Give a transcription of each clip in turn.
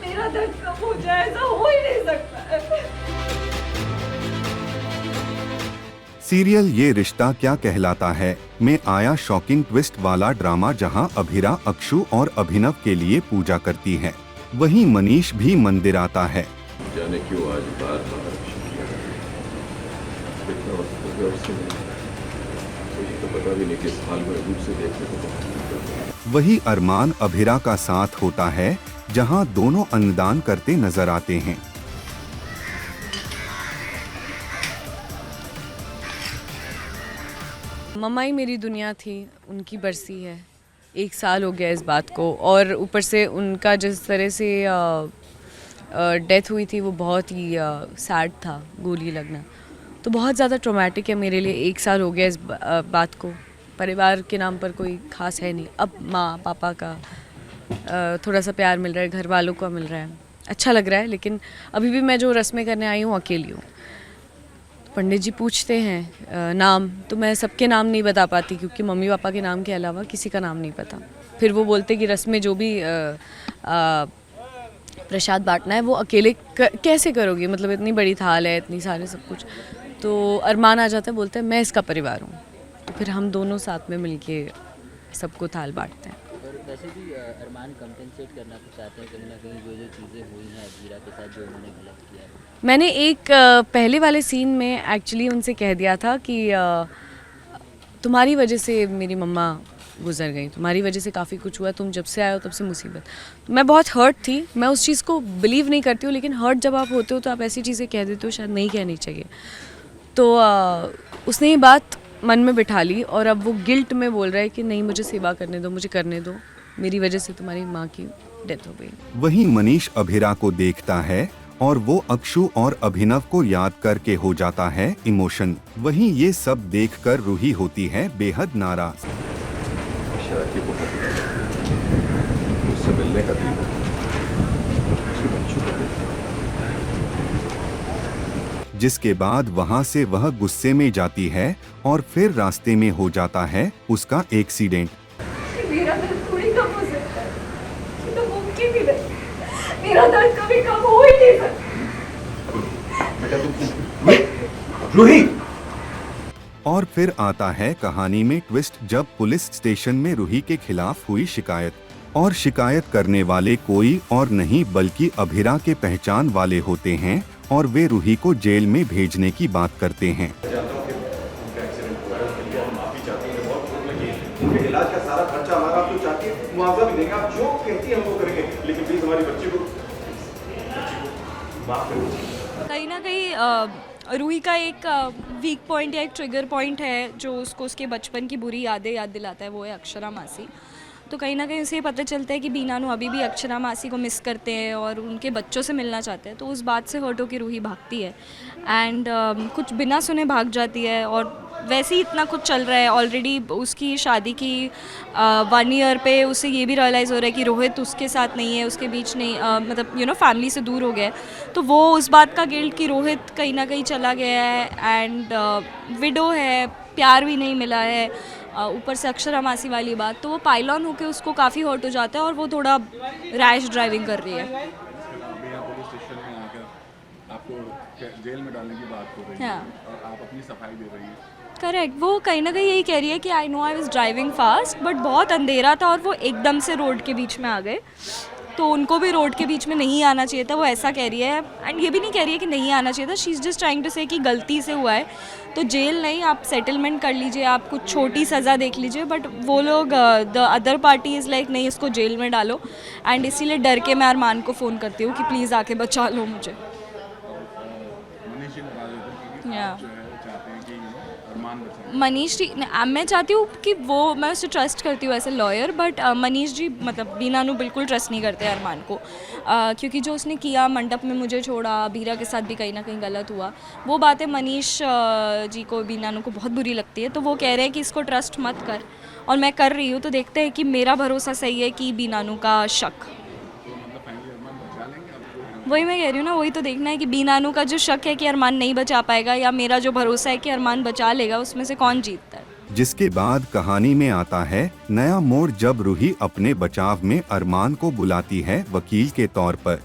मेरा दर्द कम हो जाए, ऐसा हो ही नहीं सकता है। सीरियल ये रिश्ता क्या कहलाता है में आया शॉकिंग ट्विस्ट वाला ड्रामा, जहां अभिरा अक्षु और अभिनव के लिए पूजा करती है, वहीं मनीष भी मंदिर आता है। जाने क्यों आज बार बार इतना वक्त हो गया उससे मिलने। मुझे तो पता भी नहीं किस हाल में रूप से देखने को बहुत। वही अरमान अभिरा का साथ होता है, जहां दोनों अन्नदान करते नजर आते हैं। मम्मा ही मेरी दुनिया थी, उनकी बरसी है, 1 साल हो गया इस बात को, और ऊपर से उनका जिस तरह से डेथ हुई थी वो बहुत ही सैड था, गोली लगना, तो बहुत ज़्यादा ट्रॉमेटिक है मेरे लिए। 1 साल हो गया इस बात को। परिवार के नाम पर कोई खास है नहीं, अब माँ पापा का थोड़ा सा प्यार मिल रहा है, घर वालों का मिल रहा है, अच्छा लग रहा है। लेकिन अभी भी मैं जो रस्में करने आई हूँ अकेली हूँ। पंडित जी पूछते हैं नाम, तो मैं सबके नाम नहीं बता पाती, क्योंकि मम्मी पापा के नाम के अलावा किसी का नाम नहीं पता। फिर वो बोलते कि रस्में जो भी प्रसाद बांटना है वो अकेले कैसे करोगी, मतलब इतनी बड़ी थाल है, इतनी सारे सब कुछ। तो अरमान आ जाता है, बोलता है मैं इसका परिवार हूँ, तो फिर हम दोनों साथ में मिलके सबको थाल बांटते हैं। और वैसे भी अरमान कंपेंसेट करना तो चाहते हैं कहीं ना कहीं जो चीज़ें हुई हैं अबीरा के साथ, जो उन्होंने गलत किया है। मैंने एक पहले वाले सीन में एक्चुअली उनसे कह दिया था कि तुम्हारी वजह से मेरी मम्मा गुजर गई, तुम्हारी वजह से काफ़ी कुछ हुआ, तुम जब से आए हो तब से मुसीबत। तो मैं बहुत हर्ट थी, मैं उस चीज़ को बिलीव नहीं करती हूँ, लेकिन हर्ट जब आप होते हो तो आप ऐसी चीज़ें कह देते हो शायद नहीं कहनी चाहिए। तो उसने ये बात मन में बिठा ली, और अब वो गिल्ट में बोल रहा है कि नहीं, मुझे सेवा करने दो, मुझे करने दो, मेरी वजह से तुम्हारी माँ की डेथ हो गई। वहीं मनीष अभिरा को देखता है और वो अक्षु और अभिनव को याद करके हो जाता है इमोशन। वहीं ये सब देखकर रूही होती है बेहद नाराज। शादी को उससे मिलने का दिन उसके बच्चों को जिसके बाद वहां से वह गुस्से में जाती है और फिर रास्ते में हो जाता है उसका एक्सीडेंट। मेरा दर्द थोड़ी कम हो सकता है, ये तो मुमकिन ही नहीं। मेरा दर्द कभी कम हो ही नहीं सकता। बेटा तुम रूही। और फिर आता है कहानी में ट्विस्ट, जब पुलिस स्टेशन में रूही के खिलाफ हुई शिकायत, और शिकायत करने वाले कोई और नहीं बल्कि अभिरा के पहचान वाले होते हैं, और वे रूही को जेल में भेजने की बात करते हैं। इलाज का सारा खर्चा हमारा, आपको चाहती है मुआवजा भी देंगे, आप जो कहती हैं हम वो करेंगे, लेकिन प्लीज हमारी बच्ची को माफ कर दीजिए। कहीं ना कहीं रूही का एक वीक पॉइंट या एक ट्रिगर पॉइंट है जो उसको उसके बचपन की बुरी यादें याद दिलाता है, वो है अक्षरा मासी। तो कहीं ना कहीं उसे पता चलता है कि बीनानु अभी भी अक्षरा मासी को मिस करते हैं और उनके बच्चों से मिलना चाहते हैं, तो उस बात से हर्ट होकर रूही भागती है एंड कुछ बिना सुने भाग जाती है। और वैसे ही इतना कुछ चल रहा है ऑलरेडी, उसकी शादी की 1 ईयर पे उसे ये भी रियलाइज़ हो रहा है कि रोहित उसके साथ नहीं है, उसके बीच नहीं, मतलब फैमिली से दूर हो गया है। तो वो उस बात का गिल्ट कि रोहित कहीं ना कहीं चला गया है एंड विडो है, प्यार भी नहीं मिला है, ऊपर से अक्षरा मासी वाली बात, तो वो पाइल ऑन होकर उसको काफ़ी हर्ट हो जाता है और वो थोड़ा रैश ड्राइविंग कर रही है। अभी यहाँ पुलिस स्टेशन में आकर आपको जेल में डालने की बात हो रही है, हाँ। और आप अपनी सफाई दे रही है। करेक्ट, वो कहीं ना कहीं यही कह रही है कि I know I was driving fast, but बहुत अंधेरा था और वो एकदम से रोड के बीच में आ गए, तो उनको भी रोड के बीच में नहीं आना चाहिए था, वो ऐसा कह रही है। एंड ये भी नहीं कह रही है कि नहीं आना चाहिए था, she is just trying to say कि गलती से हुआ है, तो जेल नहीं, आप सेटलमेंट कर लीजिए, आप कुछ छोटी सज़ा देख लीजिए। बट वो लोग the other party is like नहीं, इसको जेल में डालो। एंड इसीलिए डर के मैं अरमान को फ़ोन करती हूँ कि प्लीज़ आके बचा लो मुझे। मनीष जी बता देते हैं कि आप जो है चाहते हैं कि अरमान बचाए। मनीष जी, मैं चाहती हूँ कि वो, मैं उसे ट्रस्ट करती हूँ as a lawyer, but Manish ji मतलब बीनानु बिल्कुल ट्रस्ट नहीं करते अरमान को, क्योंकि जो उसने किया, मंडप में मुझे छोड़ा, बीरा के साथ भी कहीं ना कहीं गलत हुआ, वो बातें मनीष जी को, बीनानु को बहुत बुरी लगती है। तो वो कह रहे हैं कि इसको ट्रस्ट मत कर, और मैं कर रही हूँ, तो देखते हैं कि मेरा भरोसा सही है कि बीनानु का शक। वही मैं कह रही हूँ ना, वही तो देखना है कि बीनानु का जो शक है कि अरमान नहीं बचा पाएगा, या मेरा जो भरोसा है कि अरमान बचा लेगा, उसमें से कौन जीतता है। जिसके बाद कहानी में आता है नया मोड़ जब रूही अपने बचाव में अरमान को बुलाती है वकील के तौर पर।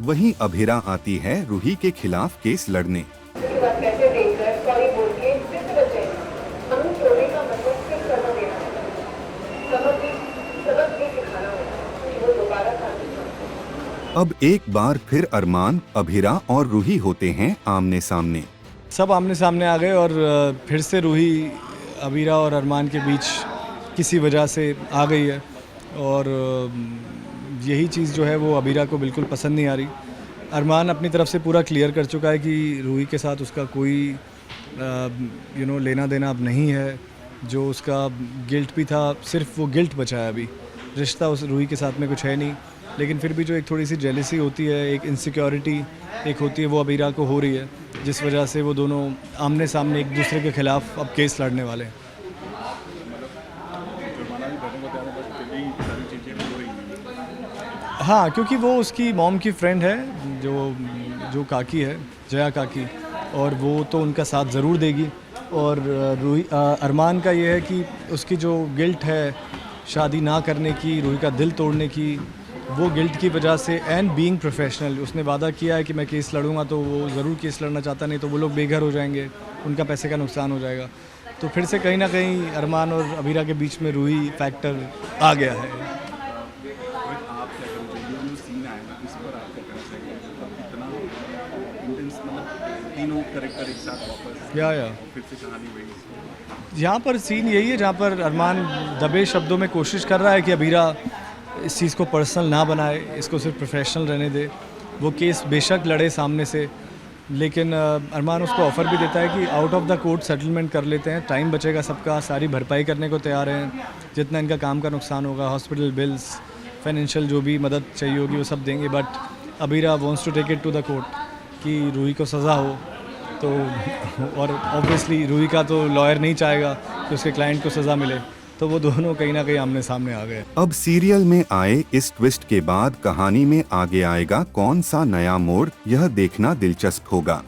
वहीं अभिरा आती है रूही के खिलाफ केस लड़ने। अब एक बार फिर अरमान, अभिरा और रूही होते हैं आमने सामने। सब आमने सामने आ गए और फिर से रूही अभिरा और अरमान के बीच किसी वजह से आ गई है और यही चीज़ जो है वो अभिरा को बिल्कुल पसंद नहीं आ रही। अरमान अपनी तरफ से पूरा क्लियर कर चुका है कि रूही के साथ उसका कोई लेना देना अब नहीं है। जो उसका गिल्ट भी था, सिर्फ वो गिल्ट बचा है। अभी रिश्ता उस रूही के साथ में कुछ है नहीं, लेकिन फिर भी जो एक थोड़ी सी जेलसी होती है, एक इनसिक्योरिटी एक होती है, वो अभिरा को हो रही है, जिस वजह से वो दोनों आमने सामने एक दूसरे के खिलाफ अब केस लड़ने वाले हैं। हाँ, क्योंकि वो उसकी मॉम की फ्रेंड है, जो काकी है, जया काकी, और वो तो उनका साथ ज़रूर देगी। और रूही अरमान का ये है कि उसकी जो गिल्ट है शादी ना करने की, रूही का दिल तोड़ने की, वो गिल्ट की वजह से एंड बीइंग प्रोफेशनल उसने वादा किया है कि मैं केस लड़ूंगा, तो वो ज़रूर केस लड़ना चाहता, नहीं तो वो लोग बेघर हो जाएंगे, उनका पैसे का नुकसान हो जाएगा। तो फिर से कहीं ना कहीं अरमान और अभिरा के बीच में रूही फैक्टर आ गया है। यहाँ पर सीन यही है जहाँ पर अरमान दबे शब्दों में कोशिश कर रहा है कि अभिरा इस चीज़ को पर्सनल ना बनाए, इसको सिर्फ प्रोफेशनल रहने दे। वो केस बेशक लड़े सामने से, लेकिन अरमान उसको ऑफ़र भी देता है कि out of the court settlement कर लेते हैं, टाइम बचेगा सबका, सारी भरपाई करने को तैयार हैं, जितना इनका काम का नुकसान होगा, हॉस्पिटल बिल्स, फाइनेंशियल जो भी मदद चाहिए होगी वो सब देंगे। But Abhira wants to take it to the court कि रूही को सज़ा हो। तो और ऑब्वियसली रूही का तो लॉयर नहीं चाहेगा कि उसके क्लाइंट को सज़ा मिले, तो वो दोनों कहीं ना कहीं आमने सामने आ गए। अब सीरियल में आए इस ट्विस्ट के बाद कहानी में आगे आएगा कौन सा नया मोड़, यह देखना दिलचस्प होगा।